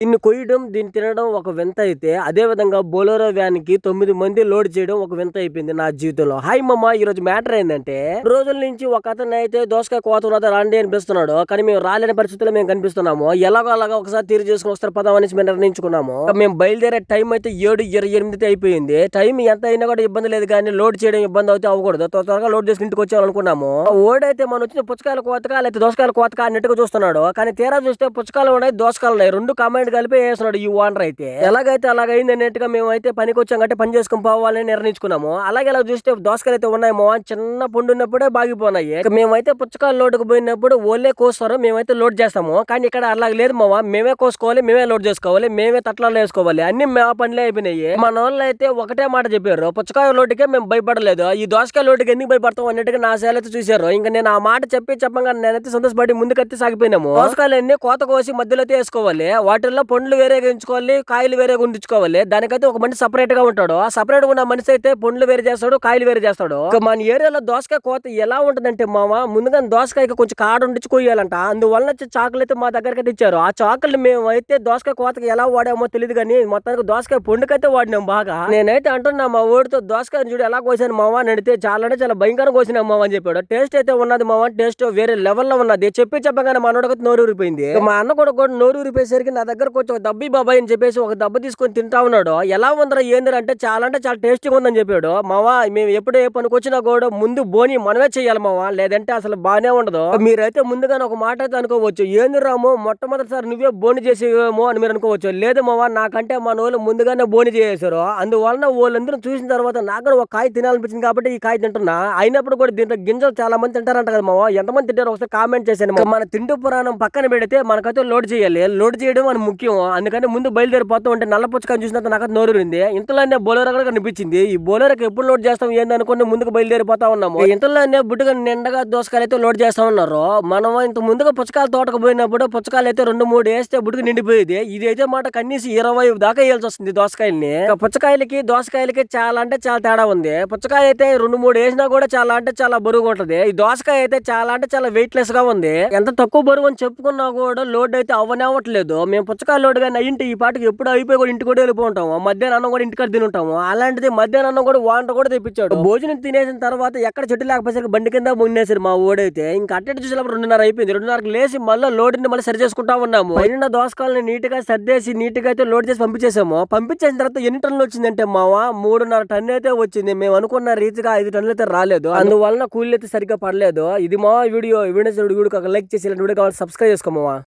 దీన్ని కొయ్యడం, దీన్ని తినడం ఒక వింత అయితే, అదే విధంగా బొలెరో వ్యాన్ కి 9 మంది లోడ్ చేయడం ఒక వింత అయిపోయింది నా జీవితంలో. హాయ్ మమ్మ, ఈ రోజు మ్యాటర్ ఏంటంటే, రోజుల నుంచి ఒక అతను అయితే దోసకాయ కోత ఉన్నదో రండి అనిపిస్తున్నాడు. కానీ మేము రాలేని పరిస్థితుల్లో మేము కనిపిస్తున్నాము. ఎలాగో అలాగా ఒకసారి తీరు చేసుకుని వస్తారు పదం అనేసి మేము నిర్ణయించుకున్నాము. మేము బయలుదేరే టైం అయితే 7:28 అయిపోయింది. టైం ఎంత అయినా కూడా ఇబ్బంది లేదు, కానీ లోడ్ చేయడం ఇబ్బంది అయితే అవ్వకూడదు. త్వరగా లోడ్ చేసి ఇంటికి వచ్చామనుకున్నాము. ఓడైతే మనం వచ్చిన పుచ్చకాయల కోతకా లేకపోతే దోసకాయల కోతకా అన్నట్టుగా చూస్తున్నాడు. కానీ తీరా చూస్తే పుచ్చకాయలు ఉన్నాయి, దోసకాయలు ఉన్నాయి, రెండు కామెంట్ కలిపి వేస్తున్నాడు ఈ ఓనర్ అయితే. ఎలాగైతే అలాగైంది అన్నట్టుగా మేము అయితే పనికి వచ్చాం కాబట్టి పని చేసుకుని పోవాలని నిర్ణయించుకున్నాము. అలాగే అలా చూస్తే దోసకాయలు అయితే ఉన్నాయి, మా చిన్న పండు ఉన్నప్పుడే బాగిపోయినాయి. మేమైతే పుచ్చకాయలు లోటుకు పోయినప్పుడు ఓళ్ళే కోస్తారు, మేమైతే లోడ్ చేస్తాము. కానీ ఇక్కడ అలాగ లేదు మావా, మేమే కోసుకోవాలి, మేమే లోడ్ చేసుకోవాలి, మేమే తట్లలో వేసుకోవాలి, అన్ని మా పనులే అయిపోయినాయి. మన వాళ్ళు అయితే ఒకటే మాట చెప్పారు, పుచ్చకాయ లోటుకే మేము భయపడలేదు, ఈ దోసకాయ లోటుకి ఎందుకు భయపడతాం అన్నట్టుగా నా సేలు అయితే చూసారు. ఇంకా నేను ఆ మాట చెప్పంగా నేనైతే సంతోషపడి ముందుకైతే సాగిపోయినాము. దోసకాయలన్నీ కోత కోసి మధ్యలో అయితే వేసుకోవాలి, వాటిల్లో పండ్లు వేరేగా ఉంచుకోవాలి, కాయలు వేరేగా ఉంచుకోవాలి. దానికైతే ఒక మనిషి సపరేట్ గా ఉంటాడు. ఆ సపరేట్ గా ఉన్న మనిషి అయితే పండ్లు వేరే చేస్తాడు, కాయలు వేరే చేస్తాడు. మన ఏరియాలో దోసకాయ కోత ఎలా ఉంటదంటే మామ, ముందుగా దోసకాయకి కొంచెం కాడ ఉండి కొయ్యాలంట. అందువల్ల చాకులు అయితే మా దగ్గరకి అయితే ఇచ్చారు. ఆ చాకులు మేము అయితే దోసకాయ కోతకి ఎలా వాడామో తెలియదు, కానీ మొత్తానికి దోసకాయ పండుకైతే వాడినాం బాగా. నేనైతే అంటున్నా మా ఊడితో దోసకాయ చూడు ఎలా కోసాను మామ అని అడిగితే, చాలా అంటే చాలా భయంకరంగా కోసినా మామ అని చెప్పాడు. టేస్ట్ అయితే ఉన్నది మామ, టేస్ట్ వేరే లెవెల్లో ఉన్నది. చెప్పగానే మా నోడకైతే నోరు ఊరిపోయింది. మా అన్న కూడా నోరు ఊరిపోయేసరికి నా దగ్గర కొంచెం దబ్బి బాబాయ్ అని చెప్పేసి ఒక దెబ్బ తీసుకొని తింటా ఉన్నాడు. ఎలా ఉందరా ఏంది అంటే చాలా టేస్టీగా ఉందని చెప్పాడు. మావా మేము ఎప్పుడు ఏ పనికి వచ్చినా కూడా ముందు బోని మనమే చెయ్యాలి మావా, లేదంటే అసలు బానే ఉండదు. మీరైతే ముందుగానే ఒక మాట అయితే అనుకోవచ్చు, ఏంది రాము మొట్టమొదటిసారి నువ్వే బోని చేసేమో అని మీరు అనుకోవచ్చు. లేదు మావా, నాకంటే మన వాళ్ళు ముందుగానే బోని చేసేసారు. అందువలన వాళ్ళందరూ చూసిన తర్వాత నాకు కూడా ఒక కాయ తినాలనిపించింది కాబట్టి ఈ కాయ తింటున్నా. అయినప్పుడు కూడా దీంట్లో గింజలు చాలా మంది తింటారంట కదా మావా, ఎంతమంది తింటారో ఒకసారి కామెంట్ చేశాను. మన తిండి పురాణం పక్కన పెడితే మనకైతే లోడ్ చేయాలి, లోడ్ చేయడం అని ముఖ్యం. అందుకని ముందు బయలుదేరిపోతూ ఉంటే నల్ల పుచ్చకాయ చూసినంత నాకు నోరుంది. ఇంతలోనే బొలెరో కూడా కనిపించింది. ఈ బొలెరోకి ఎప్పుడు లోడ్ చేస్తాం ఏంది అనుకుని ముందుకు బయలుదేరిపోతా ఉన్నాము. ఇంతలోనే బుడ్డుగా నిండగా దోసకాయలు అయితే లోడ్ చేస్తా ఉన్నారు. మనం ఇంత ముందుగా పుచ్చకాయల తోటకు పోయినప్పుడు పుచ్చకాయలు అయితే 2-3 వేస్తే బుడ్డుకు నిండిపోయేది. ఇది అయితే మాట కనీసం 20 దాకా వేయాల్సి వస్తుంది దోసకాయల్ని. పుచ్చకాయలకి దోసకాయలకి చాలా అంటే చాలా తేడా ఉంది. పుచ్చకాయ అయితే 2-3 వేసినా కూడా చాలా అంటే చాలా బరువుగా ఉంటది. ఈ దోసకాయ అయితే చాలా అంటే చాలా వెయిట్ లెస్ గా ఉంది. ఎంత తక్కువ బరువు అని చెప్పుకున్నా కూడా లోడ్ అయితే అవ్వనివ్వట్లేదు. మేము పుచ్చకాయ లోడ్ కానీ అయ్యింటి ఈ పాటికి ఎప్పుడు అయిపోయి కూడా ఇంటికి కూడా వెళ్ళిపోతాము. మధ్యాహ్నం అన్నం కూడా ఇంటికాడ తిని ఉంటాము. అలాంటిది మధ్యాహ్నం అన్నం కూడా వాంటర్ కూడా తెప్పించాడు. భోజనం తినేసిన తర్వాత ఎక్కడ చెట్టు లేకపోతే బండి కింద మున్నేసారు మా ఓడైతే. ఇంకా అట్టెట్ చూసినప్పుడు 2:30 అయిపోయింది. 2:30కి లేసి మళ్ళీ లోడ్ ని మళ్ళీ సరి చేసుకుంటా ఉన్నాము. పైన దోసకాయలని నీట్ గా సర్దేసి నీట్ గా అయితే లోడ్ చేసి పంపించేసాము. పంపించేసిన తర్వాత ఎన్ని టన్నులు వచ్చిందంటే మావా 3.5 టన్ను అయితే వచ్చింది. మేము అనుకున్న రీతిగా 5 టన్నులు అయితే రాలేదు. అందువలన కూలీలు అయితే సరిగ్గా పడలేదు. ఇది మా వీడియో. వీడియో లైక్ చేసి వీడియో కావాలి సబ్స్క్రైబ్ చేసుకోమా.